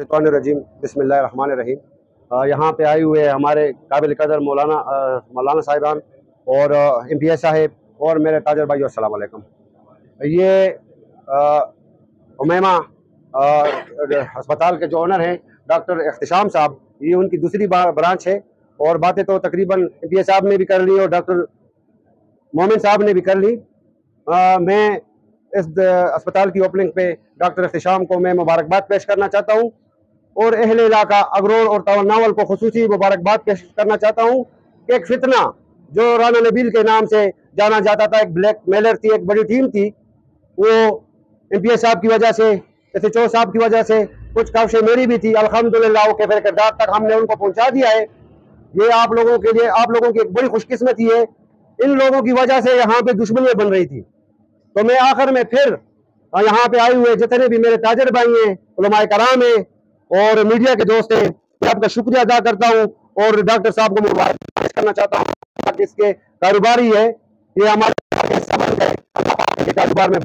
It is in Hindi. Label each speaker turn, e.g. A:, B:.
A: शैतानिर्रजीम बिस्मिल्लाहिर्रहमानिर्रहीम। यहाँ पे आए हुए हमारे काबिल कदर मौलाना साहिबान और MPS साहिब और मेरे ताजर भाई, अस्सलाम वालेकुम। ये उमैमा अस्पताल के जो ऑनर हैं डॉक्टर इख्तिशाम साहब, ये उनकी दूसरी ब्रांच है और बातें तो तकरीबन MPS साहब ने भी कर ली और डॉक्टर मोमिन साहब ने भी कर ली। मैं इस अस्पताल की ओपनिंग पे डॉक्टर इख्तिशाम को मैं मुबारकबाद पेश करना चाहता हूँ और अहले इलाका अगरोर और तवनावल को खुसूसी मुबारकबाद पेश करना चाहता हूँ कि एक फितना जो राना नबील के नाम से जाना जाता था, एक ब्लैक मेलर थी, एक बड़ी टीम थी, वो MPS साहब की वजह से, SHO साहब की वजह से, कुछ काविशें मेरी भी थी, अल्हम्दुलिल्लाह के किरदार तक हमने उनको पहुंचा दिया है। ये आप लोगों के लिए, आप लोगों की एक बड़ी खुशकिस्मती है। इन लोगों की वजह से यहाँ पे दुश्मनियां बन रही थी। तो मैं आखिर में फिर यहाँ पे आए हुए जितने भी मेरे ताजर भाई हैं, उलमाए कराम हैं और मीडिया के दोस्त हैं, मैं आपका शुक्रिया अदा करता हूँ और डॉक्टर साहब को मुबारक करना चाहता हूँ। इसके कारोबारी है, ये हमारे कारोबार में